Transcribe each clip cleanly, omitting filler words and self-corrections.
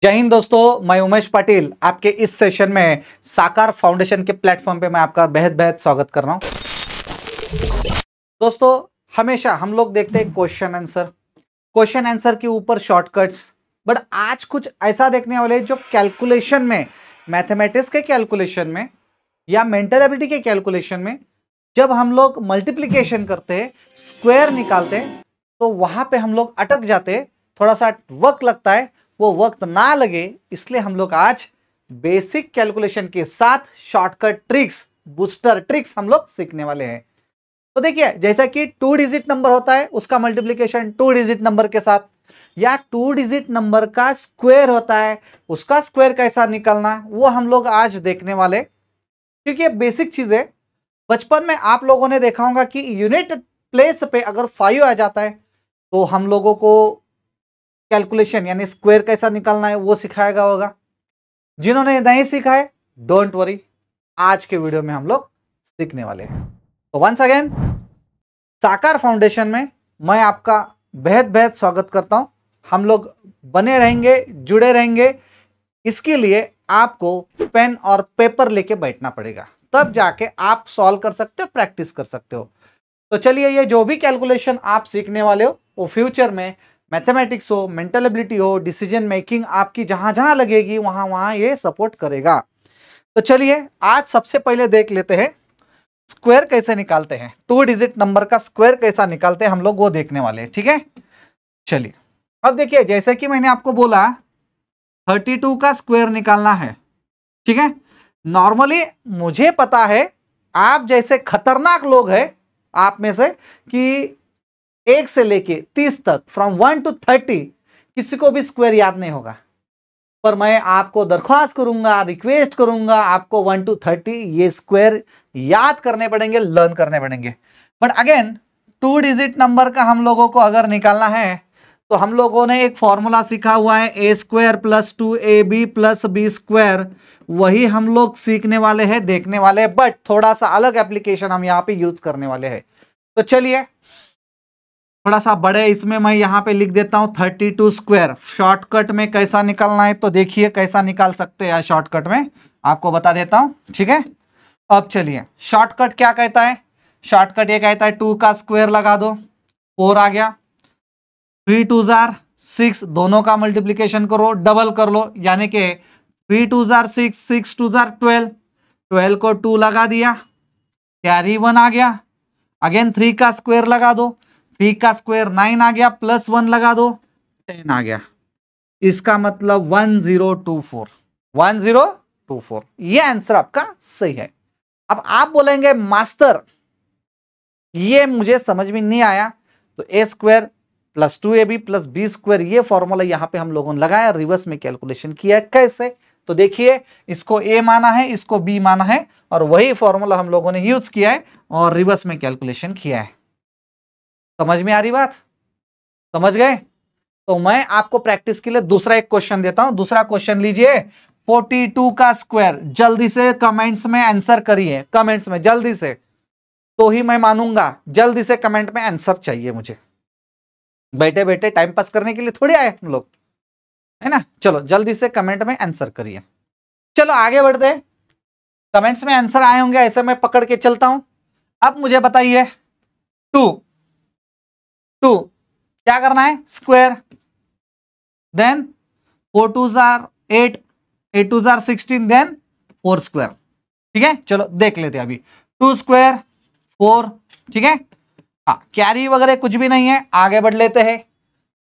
जय हिंद दोस्तों, मैं उमेश पाटिल आपके इस सेशन में साकार फाउंडेशन के प्लेटफॉर्म पे मैं आपका बेहद बेहद स्वागत कर रहा हूं। दोस्तों, हमेशा हम लोग देखते हैं क्वेश्चन आंसर के ऊपर शॉर्टकट्स, बट आज कुछ ऐसा देखने वाले जो कैलकुलेशन में, मैथमेटिक्स के कैलकुलेशन में या मेंटल एबिलिटी के कैलकुलेशन में जब हम लोग मल्टीप्लिकेशन करते हैं, स्क्वायर निकालते हैं, तो वहां पे हम लोग अटक जाते हैं, थोड़ा सा वक्त लगता है। वो वक्त ना लगे इसलिए हम लोग आज बेसिक कैलकुलेशन के साथ शॉर्टकट ट्रिक्स, बूस्टर ट्रिक्स हम लोग सीखने वाले हैं। तो देखिए, जैसा कि 2 डिजिट नंबर होता है उसका मल्टीप्लिकेशन 2 डिजिट नंबर के साथ, या 2 डिजिट नंबर का स्क्वायर होता है उसका स्क्वायर कैसा निकालना, वो हम लोग आज देखने वाले। क्योंकि ये बेसिक चीजें बचपन में आप लोगों ने देखा होगा कि यूनिट प्लेस पे अगर 5 आ जाता है तो हम लोगों को कैलकुलेशन यानी स्क्वायर कैसा निकालना है वो सिखाएगा होगा। जिन्होंने नहीं सीखा है, डोंट वरी, आज के वीडियो में हम लोग सीखने वाले हैं। तो वंस अगेन साकार फाउंडेशन में मैं आपका बेहद बेहद स्वागत करता हूं। हम लोग बने रहेंगे, जुड़े रहेंगे। इसके लिए आपको पेन और पेपर लेके बैठना पड़ेगा, तब जाके आप सॉल्व कर सकते हो, प्रैक्टिस कर सकते हो। तो चलिए, ये जो भी कैलकुलेशन आप सीखने वाले हो वो फ्यूचर में मैथमेटिक्स हो, मेंटल एबिलिटी हो, डिसीजन मेकिंग आपकी जहां जहां लगेगी वहां वहां ये सपोर्ट करेगा। तो चलिए, आज सबसे पहले देख लेते हैं स्क्वायर कैसे निकालते हैं। 2 डिजिट नंबर का स्क्वायर कैसा निकालते हैं हम लोग वो देखने वाले हैं, ठीक है। चलिए, अब देखिए, जैसे कि मैंने आपको बोला 32 का स्क्वायर निकालना है, ठीक है। नॉर्मली मुझे पता है आप जैसे खतरनाक लोग हैं आप में से कि 1 से लेके 30 तक, फ्रॉम 1 to 30 किसी को भी स्क्वायर याद नहीं होगा। पर मैं आपको दरख्वास्त करूंगा, रिक्वेस्ट करूंगा, आपको 1 to 30 ये स्क्वायर याद करने पड़ेंगे, लर्न करने पड़ेंगे। बट अगेन 2 डिजिट नंबर का हम लोगों को अगर निकालना है तो हम लोगों ने एक फॉर्मूला सीखा हुआ है, A square plus 2ab plus B square. वही हम लोग सीखने वाले हैं, देखने वाले हैं, बट थोड़ा सा अलग एप्लीकेशन हम यहाँ पे यूज करने वाले हैं। तो चलिए, थोड़ा सा बड़े इसमें मैं यहाँ पे लिख देता हूँ 32 स्क्वायर। शॉर्टकट में कैसा निकालना है तो देखिए कैसा निकाल सकते हैं, शॉर्टकट में आपको बता देता हूँ, ठीक है। अब चलिए, शॉर्टकट क्या कहता है? शॉर्टकट ये कहता है 2 का स्क्वायर लगा दो, 4 आ गया। 3 2 जार 6, दोनों का मल्टीप्लीकेशन करो, डबल कर लो, यानी कि 3 2 जार 6, 6 2 जार 12, 12 को 2 लगा दिया, कैरी 1 आ गया। अगेन 3 का स्क्वायर लगा दो, 3 का स्क्वायर 9 आ गया, प्लस 1 लगा दो, 10 आ गया। इसका मतलब 1024, 1024 ये आंसर आपका सही है। अब आप बोलेंगे मास्टर ये मुझे समझ में नहीं आया, तो A square plus 2ab plus B square ये फॉर्मूला यहां पे हम लोगों ने लगाया, रिवर्स में कैलकुलेशन किया। कैसे? तो देखिए, इसको ए माना है, इसको बी माना है, और वही फॉर्मूला हम लोगों ने यूज किया है और रिवर्स में कैलकुलेशन किया है। समझ में आ रही बात? समझ गए? तो मैं आपको प्रैक्टिस के लिए दूसरा एक क्वेश्चन देता हूं। दूसरा क्वेश्चन लीजिए, 42 का स्क्वायर। जल्दी से कमेंट्स में आंसर करिए, कमेंट्स में जल्दी से, तो ही मैं मानूंगा। जल्दी से कमेंट में आंसर चाहिए मुझे, बैठे बैठे टाइम पास करने के लिए थोड़ी आए हम लोग, है ना। चलो जल्दी से कमेंट में आंसर करिए। चलो आगे बढ़ते हैं। कमेंट्स में आंसर आए होंगे, ऐसे मैं पकड़ के चलता हूं। अब मुझे बताइए, 2 क्या करना है? स्क्वायर, देन 4 2 जार 8, 8 2 जार 16, देन 4 स्क्वायर, ठीक है। चलो देख लेते हैं अभी। 2 स्क्वायर 4, ठीक है। हाँ, कैरी वगैरह कुछ भी नहीं है, आगे बढ़ लेते हैं।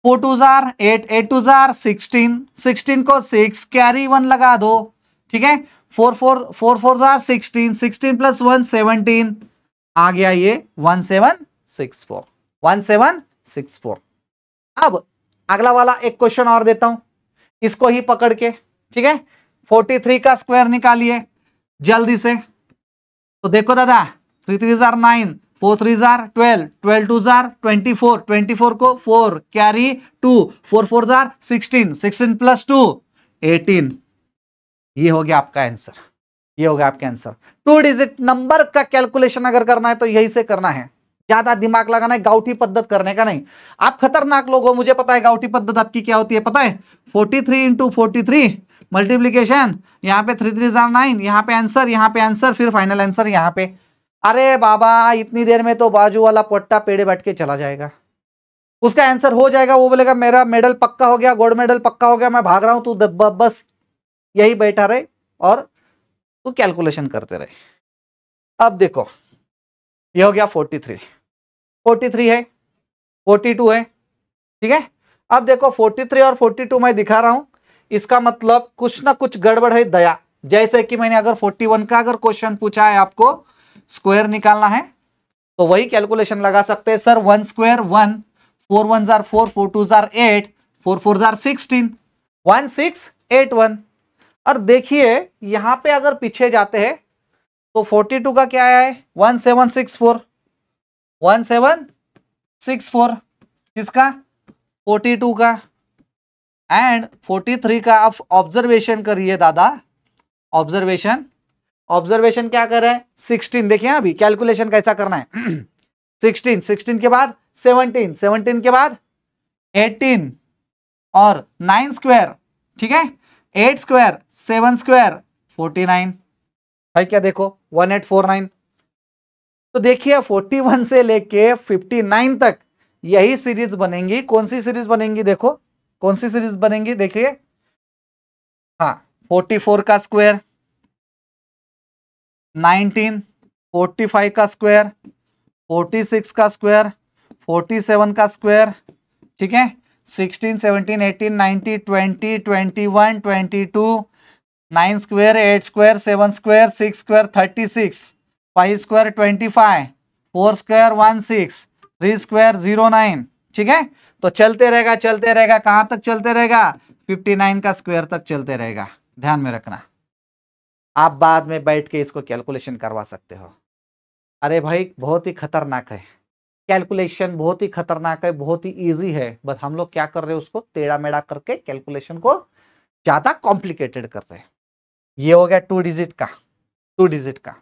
4 2 जार 8, 8 2 जार 16, 16 को 6, कैरी 1 लगा दो, ठीक है। 4 4 जार 16, 16 प्लस 1 17 आ गया, ये 1764, 1764। अब अगला वाला एक क्वेश्चन और देता हूं, इसको ही पकड़ के, ठीक है। 43 का स्क्वायर निकालिए जल्दी से। तो देखो दादा, 3 3 जार 9, 4 3 जार 12, 12 2 जार 24, 24 को 4, कैरी 2, 4 4 जार 16, 16 प्लस 2 18। ये हो गया आपका आंसर, ये हो गया आपका आंसर। 2 डिजिट नंबर का कैलकुलेशन अगर करना है तो यही से करना है। ज्यादा दिमाग लगाना है, गाउठी पद्धत करने का नहीं। आप खतरनाक लोग हो, मुझे पता है गाउठी पद्धत आपकी क्या होती है, पता है 43 इंटू 43 मल्टीप्लीकेशन, यहाँ पे 3 3 9, यहाँ पे आंसर, यहाँ पे आंसर, फिर फाइनल आंसर यहाँ पे। अरे बाबा इतनी देर में तो बाजू वाला पोट्टा पेड़े बैठ के चला जाएगा, उसका आंसर हो जाएगा, वो बोलेगा मेरा मेडल पक्का हो गया, गोल्ड मेडल पक्का हो गया, मैं भाग रहा हूं, तू बस यही बैठा रहे और तू कैलकुलेशन करते रहे। अब देखो ये हो गया 43, 43 है, 42 है, ठीक है। अब देखो 43 और 42 मैं दिखा रहा हूं, इसका मतलब कुछ ना कुछ गड़बड़ है दया। जैसे कि मैंने अगर 41 का अगर क्वेश्चन पूछा है, आपको स्क्वायर निकालना है, तो वही कैलकुलेशन लगा सकते हैं सर, 1 स्क्वायर 1, 4 1 जार 4, 4 2 जार 8, 4 4 जार 16, 1681। और देखिए यहां पे अगर पीछे जाते हैं तो 42 का क्या है, 1764, 1764 किसका, 42 का। एंड 43 का आप ऑब्जर्वेशन करिए दादा, ऑब्जर्वेशन, ऑब्जर्वेशन क्या कर रहे हैं, 16। देखिए अभी कैलकुलेशन कैसा करना है 16, 16 के बाद 17, 17 के बाद 18 और 9 स्क्वायर, ठीक है, 8 स्क्वायर, 7 स्क्वायर 49 भाई, क्या देखो 1849। तो देखिए 41 से लेके 59 तक यही सीरीज बनेंगी। कौन सी सीरीज बनेंगी, देखो कौन सी सीरीज बनेंगी, देखिए हाँ 44 का स्क्वायर, 19, 45 का स्क्वायर, 46 का स्क्वायर, 47 का स्क्वायर, ठीक है, 16, 17, 18, 19, 20, 21, 22, 9 square, 8 square, 7 square, 6 square 36, 5 square 25, 4 square 16, 3 square 09, ठीक है। तो चलते रहेगा चलते रहेगा, कहां तक चलते रहेगा, 59 का स्क्वायर तक चलते रहेगा। ध्यान में रखना, आप बाद में बैठ के इसको कैलकुलेशन करवा सकते हो। अरे भाई बहुत ही खतरनाक है कैलकुलेशन, बहुत ही खतरनाक है, बहुत ही इजी है, बस हम लोग क्या कर रहे हैं उसको टेढ़ा मेढ़ा करके कैलकुलेशन को ज्यादा कॉम्प्लिकेटेड कर रहे हैं। ये हो गया 2 डिजिट का, 2 डिजिट का।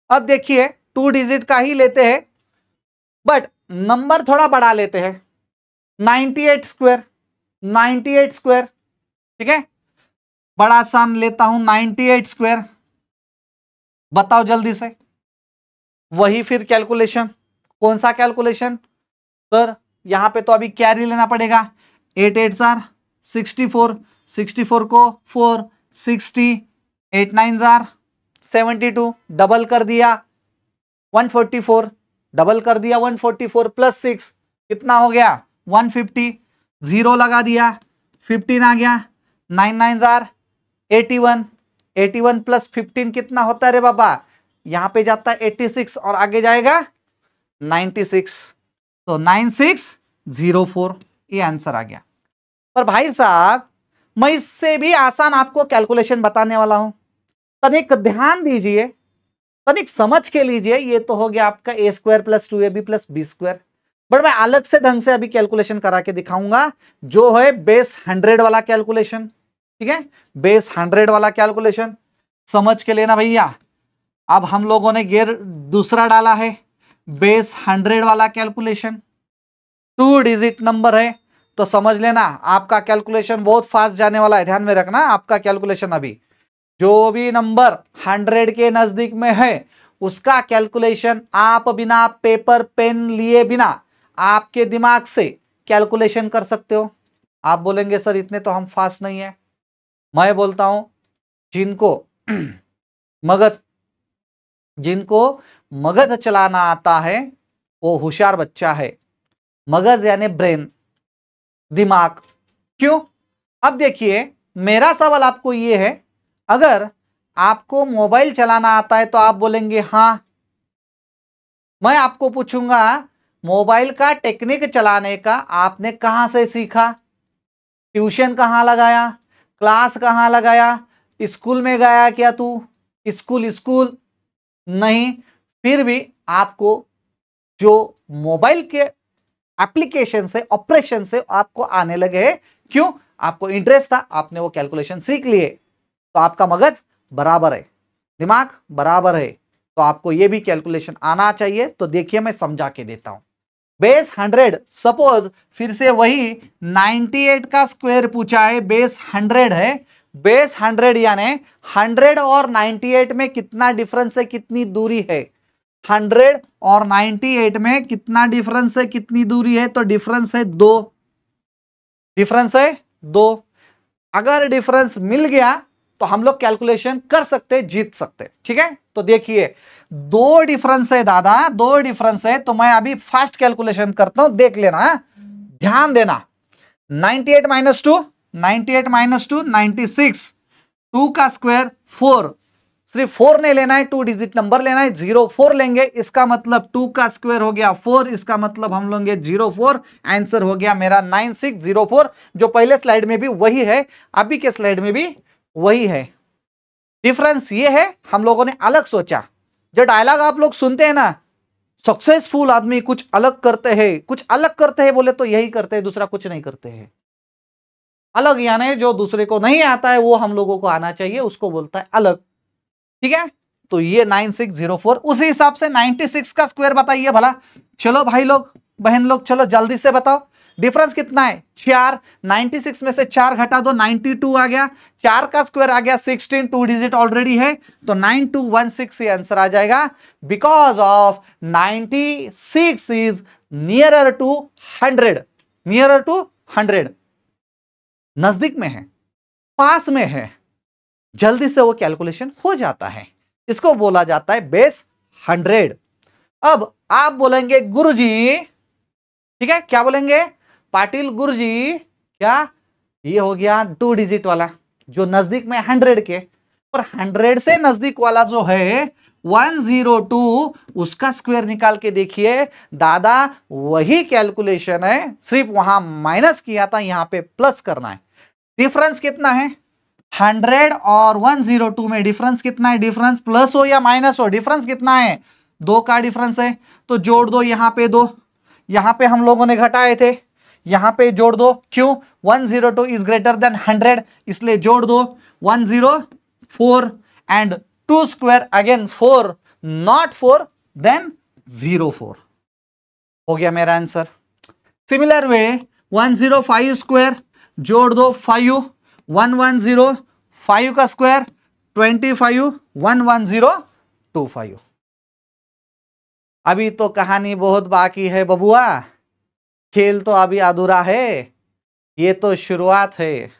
अब देखिए 2 डिजिट का ही लेते हैं बट नंबर थोड़ा बढ़ा लेते हैं, 98 स्क्वायर, 98 स्क्वायर, ठीक है, बड़ा आसान लेता हूं 98 स्क्वायर, बताओ जल्दी से। वही फिर कैलकुलेशन, कौन सा कैलकुलेशन सर, यहां पे तो अभी कैरी लेना पड़ेगा, 8 8 जार 64, 64 को 4, 60, 8 9 जार 72, डबल कर दिया 144, डबल कर दिया 144 प्लस 6 कितना हो गया 150, जीरो लगा दिया 15 आ गया, 9 9 जार 81, 81 प्लस 15 कितना होता है रे बाबा, यहां पे जाता है 86 और आगे जाएगा 96, तो 9604 ये आंसर आ गया। पर भाई साहब मैं इससे भी आसान आपको कैलकुलेशन बताने वाला हूं, तनिक ध्यान दीजिए, तनिक समझ के लीजिए। ये तो हो गया आपका A square plus 2ab plus B square, but मैं अलग से ढंग से अभी कैलकुलेशन करा के दिखाऊंगा, जो है बेस 100 वाला कैलकुलेशन, ठीक है, बेस 100 वाला कैलकुलेशन समझ के लेना भैया। अब हम लोगों ने गियर दूसरा डाला है, बेस 100 वाला कैलकुलेशन, 2 डिजिट नंबर है, तो समझ लेना आपका कैलकुलेशन बहुत फास्ट जाने वाला है। ध्यान में रखना आपका कैलकुलेशन अभी जो भी नंबर 100 के नजदीक में है उसका कैलकुलेशन आप बिना पेपर पेन लिए बिना आपके दिमाग से कैलकुलेशन कर सकते हो। आप बोलेंगे सर इतने तो हम फास्ट नहीं है, मैं बोलता हूं जिनको मगज चलाना आता है वो होशियार बच्चा है। मगज यानी ब्रेन, दिमाग। क्यों, अब देखिए मेरा सवाल आपको ये है, अगर आपको मोबाइल चलाना आता है तो आप बोलेंगे हाँ। मैं आपको पूछूंगा मोबाइल का टेक्निक चलाने का आपने कहां से सीखा, ट्यूशन कहां लगाया, क्लास कहां लगाया, स्कूल में गया क्या तू, स्कूल नहीं, फिर भी आपको जो मोबाइल के एप्लीकेशन से ऑपरेशन से आपको आने लगे, क्यों, आपको इंटरेस्ट था, आपने वो कैलकुलेशन सीख लिए, तो आपका मगज बराबर है, दिमाग बराबर है, तो आपको ये भी कैलकुलेशन आना चाहिए। तो देखिए मैं समझा के देता हूं। बेस 100, सपोज फिर से वही 98 का स्क्वायर पूछा है, बेस 100 है। बेस 100 यानी 100 और 98 में कितना डिफरेंस है, कितनी दूरी है। 100 और 98 में कितना डिफरेंस है, कितनी दूरी है, तो डिफरेंस है 2। डिफरेंस है 2। अगर डिफरेंस मिल गया तो हम लोग कैलकुलेशन कर सकते, जीत सकते। ठीक है, तो देखिए 2 डिफरेंस है दादा, 2 डिफरेंस है। तो मैं अभी फास्ट कैलकुलेशन करता हूं, देख लेना, ध्यान देना। 98 माइनस 2, 98 माइनस 2 96, 2 का स्क्वायर 4, सिर्फ 4 नहीं लेना है, 2 डिजिट नंबर लेना है, 04 लेंगे। इसका मतलब 2 का स्क्वायर हो गया 4, इसका मतलब हम लेंगे 04। आंसर हो गया मेरा 9604, जो पहले स्लाइड में भी वही है, अभी के स्लाइड में भी वही है। डिफरेंस ये है, हम लोगों ने अलग सोचा। जो डायलॉग आप लोग सुनते हैं ना, सक्सेसफुल आदमी कुछ अलग करते हैं, कुछ अलग करते हैं बोले तो यही करते हैं, दूसरा कुछ नहीं करते हैं। अलग यानी जो दूसरे को नहीं आता है वो हम लोगों को आना चाहिए, उसको बोलता है अलग। ठीक है, तो ये 9604। उसी हिसाब से 96 का स्क्वायर बताइए भला। चलो भाई लोग, बहन लोग, चलो जल्दी से बताओ डिफरेंस कितना है। 4, 96 में से 4 घटा दो, 92 आ गया। 4 का स्क्वायर आ गया 16, 2 डिजिट ऑलरेडी है, तो 9216 ये आंसर आ जाएगा। Because of 96 is nearer to 100, nearer to 100, नजदीक में है, पास में है, जल्दी से वो कैलकुलेशन हो जाता है। इसको बोला जाता है बेस 100। अब आप बोलेंगे गुरुजी, ठीक है, क्या बोलेंगे, पाटिल गुरुजी, क्या ये हो गया 2 डिजिट वाला जो नजदीक में 100 के, और 100 से नजदीक वाला जो है 102, उसका स्क्वायर निकाल के देखिए दादा, वही कैलकुलेशन है, सिर्फ वहां माइनस किया था, यहां पे प्लस करना है। डिफरेंस कितना है, 100 और 102 में डिफरेंस कितना है, डिफरेंस प्लस हो या माइनस हो, डिफरेंस कितना है, 2 का डिफरेंस है। तो जोड़ दो, यहां पे 2, यहां पे हम लोगों ने घटाए थे, यहां पे जोड़ दो। क्यों, 102 इज ग्रेटर देन 100, इसलिए जोड़ दो। 104 and 2 square again 4, not 4 then 04 हो गया मेरा आंसर। सिमिलर वे 105 स्क्वायर जोड़ दो 5, 110, 5 का स्क्वायर 25, 11025। अभी तो कहानी बहुत बाकी है बबुआ, खेल तो अभी अधूरा है, ये तो शुरुआत है।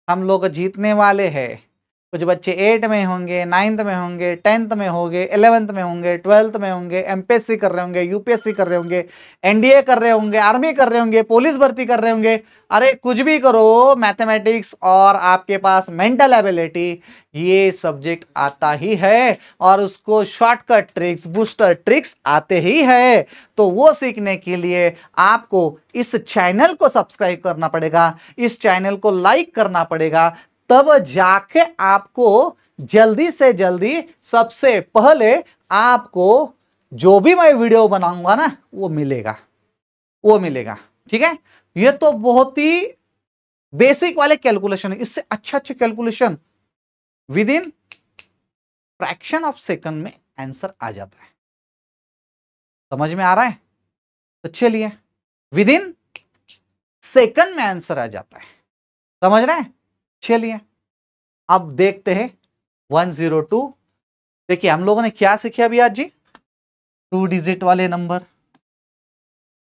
हम लोग जीतने वाले हैं। कुछ बच्चे 8 में होंगे, 9th में होंगे, 10th में होंगे, 11th में होंगे, 12th में होंगे, एमपीएससी कर रहे होंगे, यूपीएससी कर रहे होंगे, एनडीए कर रहे होंगे, आर्मी कर रहे होंगे, पुलिस भर्ती कर रहे होंगे। अरे कुछ भी करो, मैथमेटिक्स और आपके पास मेंटल एबिलिटी, ये सब्जेक्ट आता ही है, और उसको शॉर्टकट ट्रिक्स, बूस्टर ट्रिक्स आते ही है। तो वो सीखने के लिए आपको इस चैनल को सब्सक्राइब करना पड़ेगा, इस चैनल को लाइक करना पड़ेगा, तब जाके आपको जल्दी से जल्दी सबसे पहले आपको जो भी मैं वीडियो बनाऊंगा ना वो मिलेगा, वो मिलेगा। ठीक है, ये तो बहुत ही बेसिक वाले कैलकुलेशन है। इससे अच्छा अच्छा calculation with in fraction of second में आंसर आ जाता है। समझ में आ रहा है? तो चलिए, विद इन सेकंड में आंसर आ जाता है, समझ रहे हैं? चलिए अब देखते हैं 102। देखिए हम लोगों ने क्या सीखे अभी आज जी, 2 डिजिट वाले नंबर,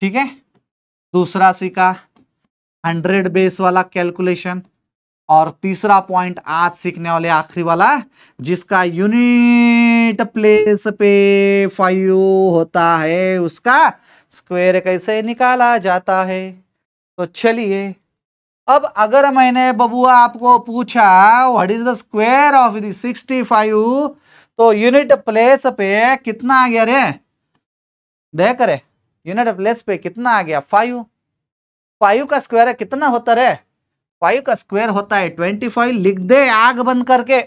ठीक है। दूसरा सीखा 100 बेस वाला कैलकुलेशन, और तीसरा पॉइंट आज सीखने वाले आखिरी वाला, जिसका यूनिट प्लेस पे 5 होता है, उसका स्क्वायर कैसे निकाला जाता है। तो चलिए, अब अगर मैंने बबुआ आपको पूछा what is the square of the 65, तो यूनिट प्लेस पे कितना आ गया रे, देख रे, यूनिट प्लेस पे कितना आ गया 5। 5 का स्क्वायर कितना होता रे, 5 का स्क्वायर होता है 25। लिख दे आग बंद करके,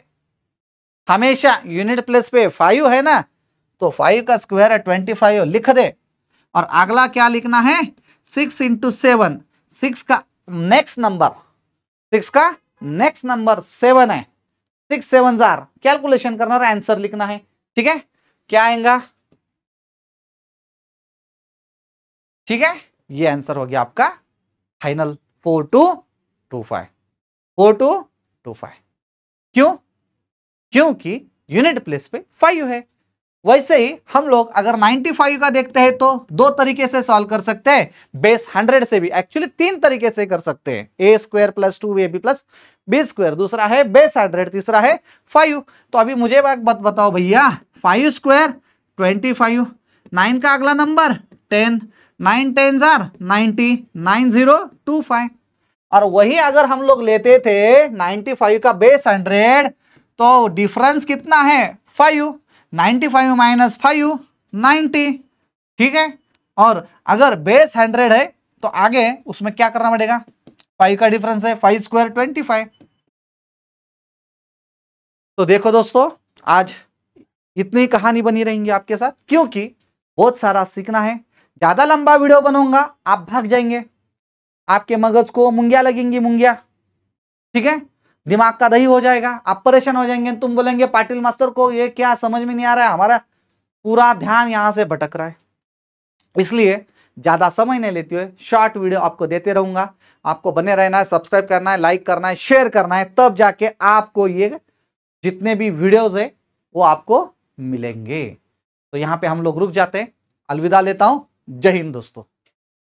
हमेशा यूनिट प्लेस पे 5 है ना, तो 5 का स्क्वायर है 25, लिख दे। और अगला क्या लिखना है, 6 × 7, 6 का नेक्स्ट नंबर, 6 का नेक्स्ट नंबर 7 है, 6 7 कैलकुलेशन करना और आंसर लिखना है। ठीक है, क्या आएगा? ठीक है, ये आंसर हो गया आपका फाइनल 4225। 4225 क्यों? क्योंकि यूनिट प्लेस पे 5 है। वैसे ही हम लोग अगर 95 का देखते हैं तो दो तरीके से सॉल्व कर सकते हैं, बेस 100 से भी, एक्चुअली तीन तरीके से कर सकते हैं, A square plus 2ab plus B square, दूसरा है बेस 100, तीसरा है 5। तो अभी मुझे बताओ भैया, 5 स्क्वायर 25, 9 का अगला नंबर 10, 9 10 जार 90, 9025। और वही अगर हम लोग लेते थे 95 का बेस 100 तो डिफरेंस कितना है? 5, 95 माइनस 5 90। ठीक है, और अगर बेस 100 है तो आगे उसमें क्या करना पड़ेगा? 5 का डिफरेंस है, 5 स्क्वायर 25। तो देखो दोस्तों, आज इतनी कहानी बनी रहेंगी आपके साथ, क्योंकि बहुत सारा सीखना है। ज्यादा लंबा वीडियो बनूंगा आप भाग जाएंगे, आपके मगज को मुंगिया लगेंगी, मुंगिया। ठीक है, दिमाग का दही हो जाएगा, आप परेशान हो जाएंगे, तुम बोलेंगे पाटिल मास्टर को ये क्या समझ में नहीं आ रहा है, हमारा पूरा ध्यान यहां से भटक रहा है। इसलिए ज्यादा समय नहीं लेते हुए शॉर्ट वीडियो आपको देते रहूंगा। आपको बने रहना है, सब्सक्राइब करना है, लाइक करना है, शेयर करना है, तब जाके आपको ये जितने भी वीडियोस है वो आपको मिलेंगे। तो यहां पे हम लोग रुक जाते हैं, अलविदा लेता हूं। जय हिंद दोस्तों।